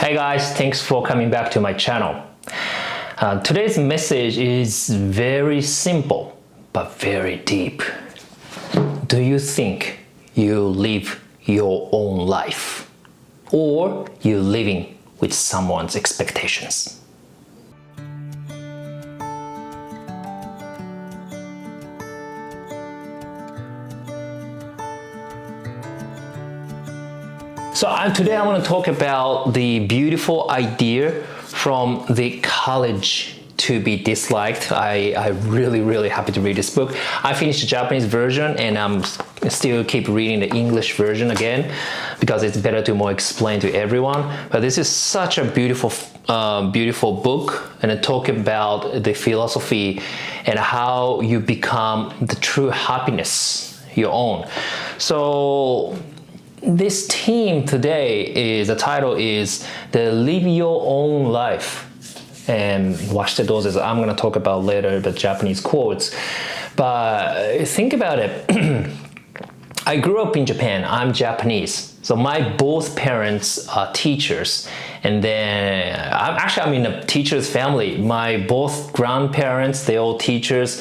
Hey guys, thanks for coming back to my channel. Today's message is very simple but very deep. Do you think you live your own life or you living with someone's expectations? So today I want to talk about the beautiful idea from the college to be disliked. I'm really happy to read this book. I finished the Japanese version and I'm still keep reading the English version again because it's better to more explain to everyone. But this is such a beautiful book, and it talk about the philosophy and how you become the true happiness your own. So this theme today is, the title is the Live Your Own Life. And 和して同ぜず, I'm going to talk about later the Japanese quotes. But think about it. I grew up in Japan. I'm Japanese. So my both parents are teachers. And then I'm in a teacher's family. My both grandparents, they're all teachers.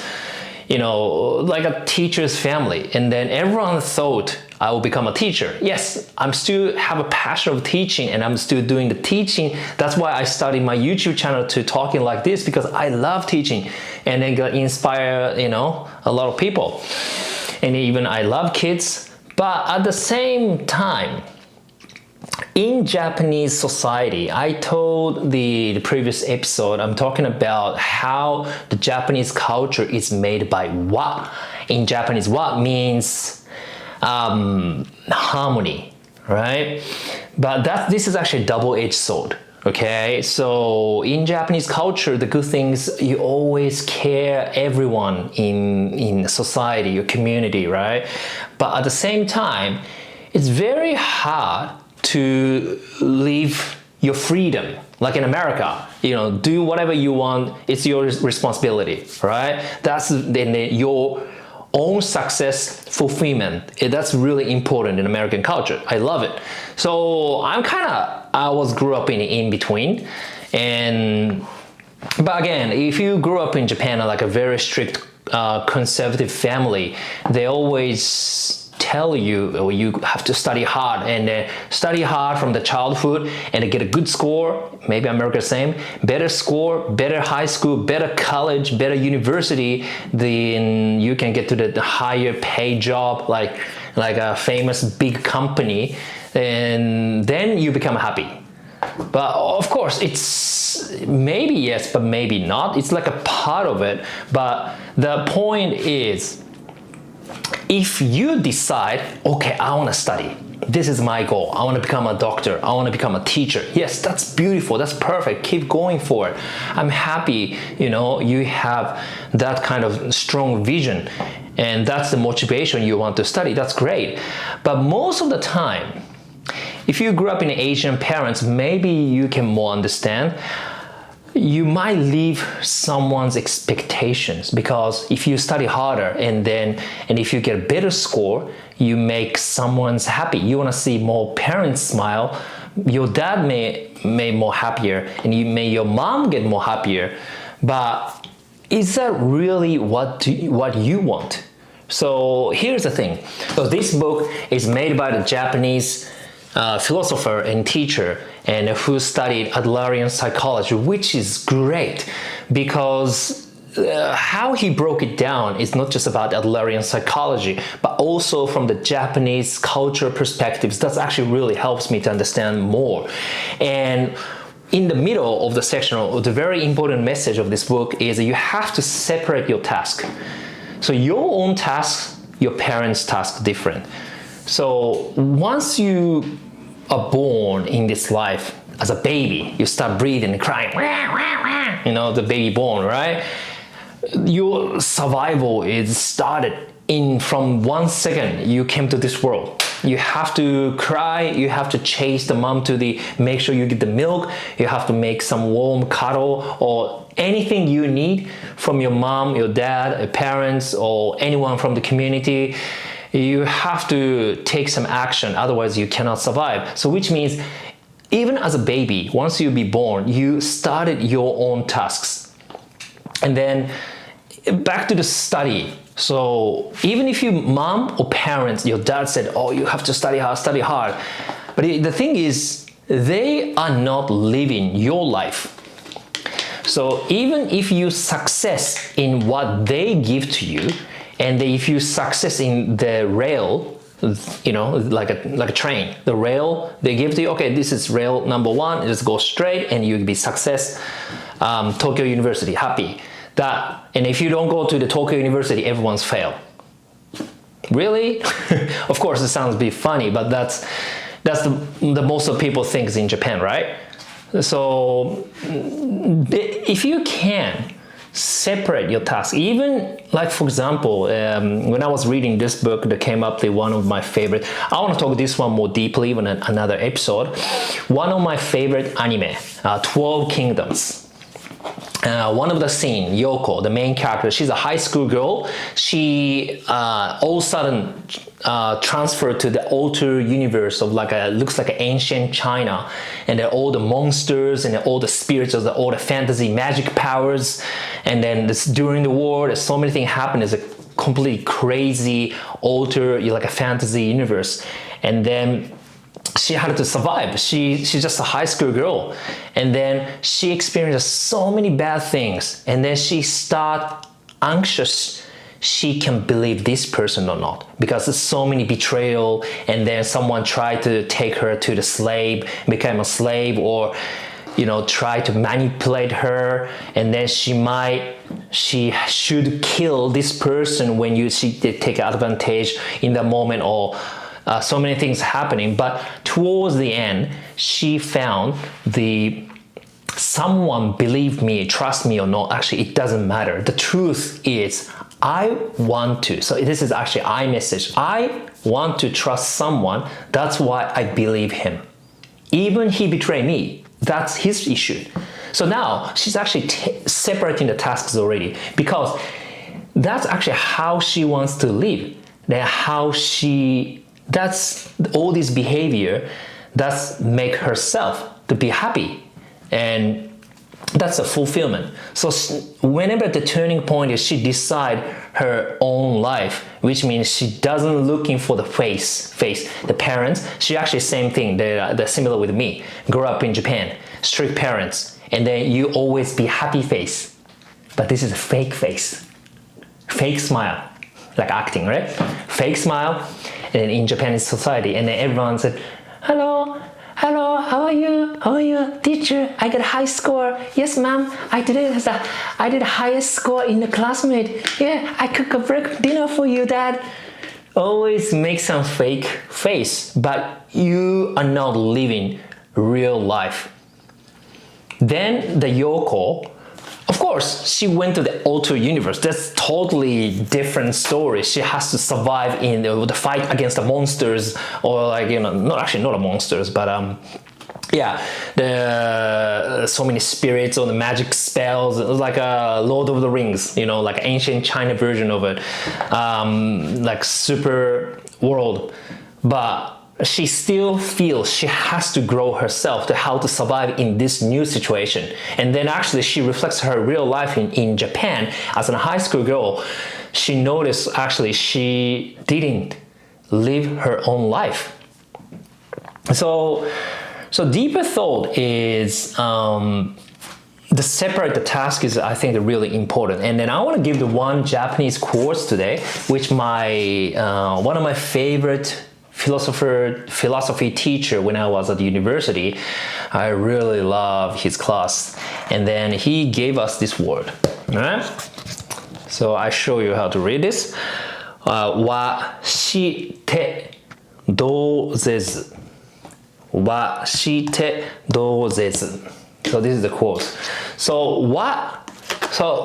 You know, like a teacher's family. And then everyone thought I will become a teacher. Yes, I'm still have a passion of teaching and I'm still doing the teaching. That's why I started my YouTube channel to talking like this, because I love teaching and then got inspire, a lot of people. And even I love kids. But at the same time, in Japanese society, I told the previous episode, I'm talking about how the Japanese culture is made by wa. In Japanese, wa means harmony, right? But this is actually a double-edged sword. Okay, so in Japanese culture, the good things, you always care everyone in society, your community, right? But at the same time, it's very hard to live your freedom. Like in America, do whatever you want. It's your responsibility, right? That's then your own success fulfillment. That's really important in American culture. I love it. So I grew up in between. But again, if you grew up in Japan, like a very strict conservative family, they always tell you you have to study hard and study hard from the childhood and get a good score. Maybe America same, better score, better high school, better college, better university, then you can get to the higher paid job like a famous big company, and then you become happy. But of course, it's maybe yes, but maybe not. It's like a part of it. But the point is, if you decide, okay, I want to study, this is my goal, I want to become a doctor, I want to become a teacher, yes, that's beautiful, that's perfect, keep going for it. I'm happy, you have that kind of strong vision and that's the motivation you want to study, that's great. But most of the time, if you grew up in Asian parents, maybe you can more understand. You might leave someone's expectations, because if you study harder and if you get a better score, you make someone's happy. You want to see more parents smile. Your dad may more happier, and your mom get more happier. But is that really what you want? So here's the thing. So this book is made by the Japanese philosopher and teacher, and who studied Adlerian psychology, which is great because how he broke it down is not just about Adlerian psychology, but also from the Japanese culture perspectives. That actually really helps me to understand more. And in the middle of the section, the very important message of this book is that you have to separate your task. So your own task, your parents' task different. So once you are born in this life as a baby, you start breathing and crying, the baby born, right? Your survival is started from 1 second you came to this world. You have to cry, you have to chase the mom to make sure you get the milk, you have to make some warm cuddle or anything you need from your mom, your dad, your parents, or anyone from the community. You have to take some action, otherwise you cannot survive. So which means even as a baby, once you be born, you started your own tasks. And then back to the study. So even if your mom or parents, your dad said, oh, you have to study hard. But the thing is, they are not living your life. So even if you success in what they give to you, and if you success in the rail, you know, like a train, the rail they give to you, okay, this is rail number 1, just go straight and you'll be success. Tokyo University, happy. That, and if you don't go to the Tokyo University, everyone's fail. Really? Of course, it sounds a bit funny, but that's the most of people think in Japan, right? So if you can separate your tasks, even like, for example, when I was reading this book that came up, one of my favorite, I want to talk this one more deeply in another episode. One of my favorite anime, 12 Kingdoms. One of the scene, Yoko, the main character, she's a high school girl. She all of a sudden transferred to the alter universe of looks like an ancient China, and then all the monsters and all the spirits of all the fantasy magic powers. And then during the war, there's so many things happen. It's a completely crazy alter, like a fantasy universe. And then she had to survive. She's just a high school girl, and then she experienced so many bad things, and then she start anxious she can believe this person or not, because there's so many betrayal, and then someone tried to take her to the slave, become a slave, or you know, try to manipulate her, and then she should kill this person when she take advantage in the moment, or so many things happening. But towards the end, she found someone believe me, trust me or not, actually it doesn't matter. The truth is, I want to, so this is actually I message, I want to trust someone, that's why I believe him. Even he betrayed me, that's his issue. So now she's actually separating the tasks already, because that's actually how she wants to live. That's all this behavior that's make herself to be happy, and that's a fulfillment. So whenever the turning point is, she decide her own life, which means she doesn't looking for the face. The parents, she actually same thing. They're similar with me. Grew up in Japan, strict parents, and then you always be happy face, but this is a fake face, fake smile, like acting, right? Fake smile. And in Japanese society, and then everyone said, hello, how are you, teacher? I got a high score. Yes, ma'am, I did the highest score in the classmate. Yeah, I cook a dinner for you, dad. Always make some fake face, but you are not living real life. Then the Yoko, of course, she went to the alter universe. That's totally different story. She has to survive in the fight against the monsters, or like, you know, not a monsters, but yeah, so many spirits or the magic spells. It was like a Lord of the Rings, you know, like ancient China version of it, like super world. But she still feels she has to grow herself to how to survive in this new situation. And then actually she reflects her real life in Japan as a high school girl. She noticed actually she didn't live her own life. So deeper thought is the separate the task is, I think, really important. And then I want to give the one Japanese course today, which one of my favorite philosophy teacher when I was at the university. I really love his class, and then he gave us this word. All right, so I show you how to read this. 和して同ぜず。和して同ぜず。So this is the quote. So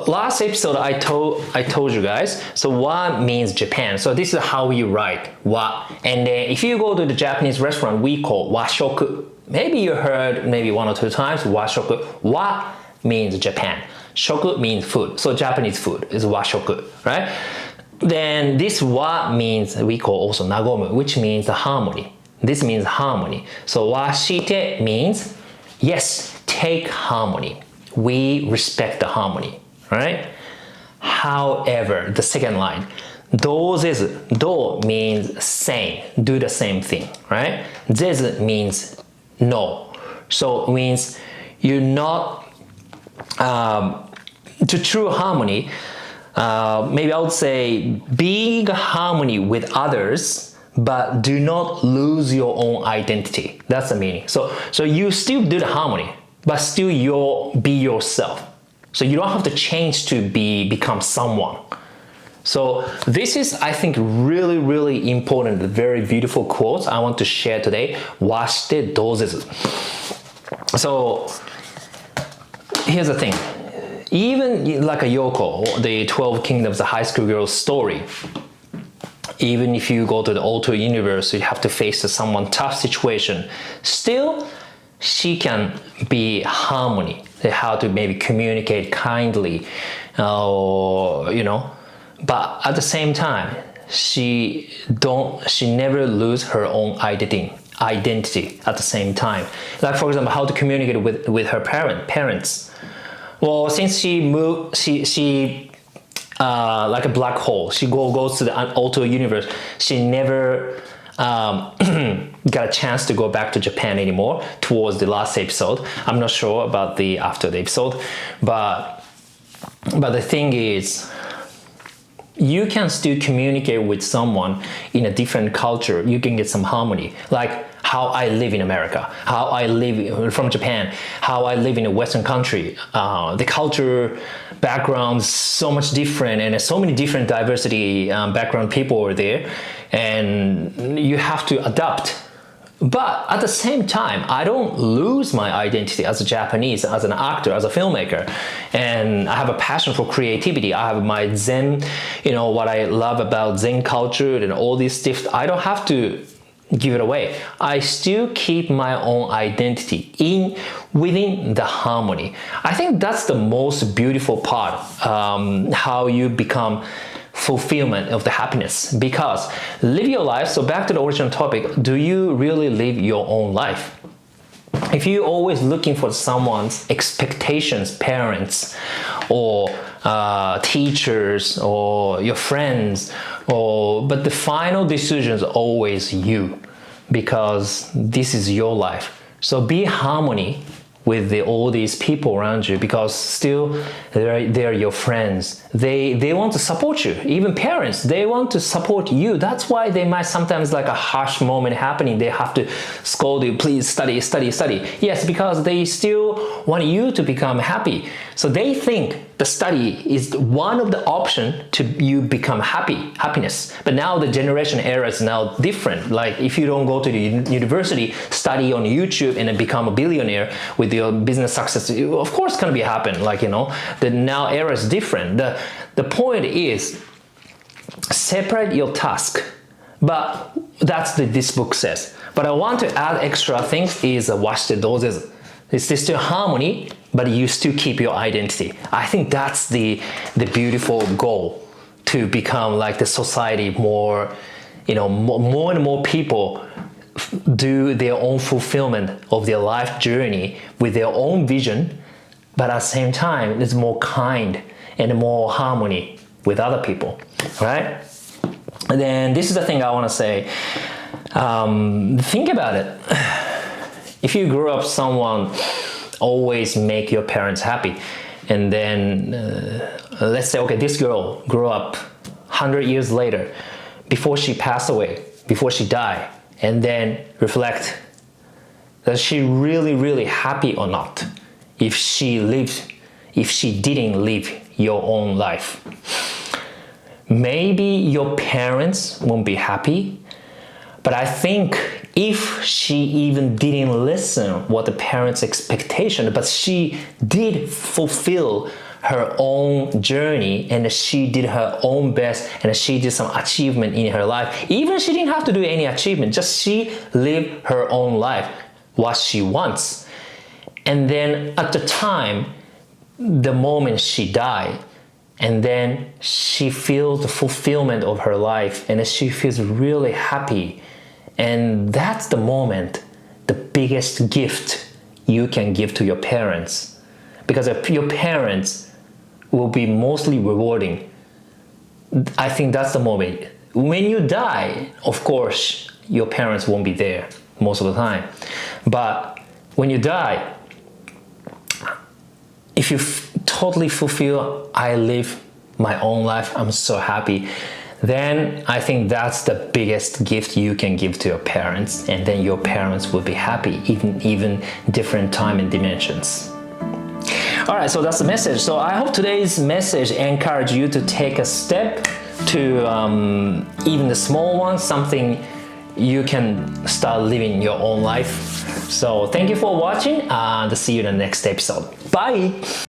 last episode I told you guys, so wa means Japan. So this is how you write wa. And then if you go to the Japanese restaurant, we call washoku. Maybe you heard maybe 1 or 2 times washoku. Wa means Japan. Shoku means food. So Japanese food is washoku, right? Then this wa means we call also nagomu, which means the harmony. This means harmony. So washite means, yes, take harmony. We respect the harmony, right? However, the second line, dozezu, do means same, do the same thing, right? Zezu means no. So it means you're not, to true harmony, maybe I would say being harmony with others, but do not lose your own identity. That's the meaning. So you still do the harmony, but still be yourself. So you don't have to change to become someone. So this is, I think, really, really important, very beautiful quotes I want to share today. Washite dozezu. So here's the thing. Even like a Yoko, the 12 Kingdoms, the high school girl's story, even if you go to the alter universe, you have to face someone tough situation, still she can be harmony, how to maybe communicate kindly, you know, but at the same time, she never lose her own identity at the same time. Like for example, how to communicate with her parents. Well, since she moved, she like a black hole. She goes to the alter universe. She never got a chance to go back to Japan anymore towards the last episode. I'm not sure about the after the episode, but the thing is, you can still communicate with someone in a different culture. You can get some harmony, like how I live in America, how I live from Japan, how I live in a Western country. The culture background is so much different, and there's so many different diversity background people are there, and you have to adapt. But at the same time, I don't lose my identity as a Japanese, as an actor, as a filmmaker. And I have a passion for creativity. I have my Zen, you know, what I love about Zen culture and all these stuff. I don't have to give it away. I still keep my own identity within the harmony. I think that's the most beautiful part, how you become fulfillment of the happiness. Because live your life, so back to the original topic, do you really live your own life? If you're always looking for someone's expectations, parents or teachers or your friends, but the final decision is always you, because this is your life. So be harmony with all these people around you, because still they're your friends. They want to support you. Even parents, they want to support you. That's why they might sometimes like a harsh moment happening. They have to scold you, please study, study, study. Yes, because they still want you to become happy. So they think the study is one of the options to you become happiness. But now the generation era is now different. Like if you don't go to the university, study on YouTube and then become a billionaire with your business success, of course gonna be happen. Like, you know, the now era is different. The point is separate your task. But that's this book says. But I want to add extra things is washite dozezu. It's still harmony, but you still keep your identity. I think that's the beautiful goal, to become like the society more, you know, more and more people do their own fulfillment of their life journey with their own vision, but at the same time, it's more kind and more harmony with other people, right? And then this is the thing I want to say. Think about it. If you grew up someone always make your parents happy, and then let's say, okay, this girl grew up 100 years later, before she passed away, before she died, and then reflect, is she really, really happy or not if she didn't live your own life? Maybe your parents won't be happy, but I think if she even didn't listen what the parents' expectation, but she did fulfill her own journey and she did her own best and she did some achievement in her life, even she didn't have to do any achievement, just she lived her own life, what she wants. And then at the time, the moment she died, and then she feels the fulfillment of her life and she feels really happy. And that's the moment, the biggest gift you can give to your parents. Because if your parents will be mostly rewarding, I think that's the moment. When you die, of course, your parents won't be there most of the time. But when you die, if you totally fulfill, I live my own life, I'm so happy, then I think that's the biggest gift you can give to your parents, and then your parents will be happy, even different time and dimensions. All right, so that's the message. So I hope today's message encouraged you to take a step to even the small one, something you can start living your own life. So thank you for watching, and see you in the next episode. Bye.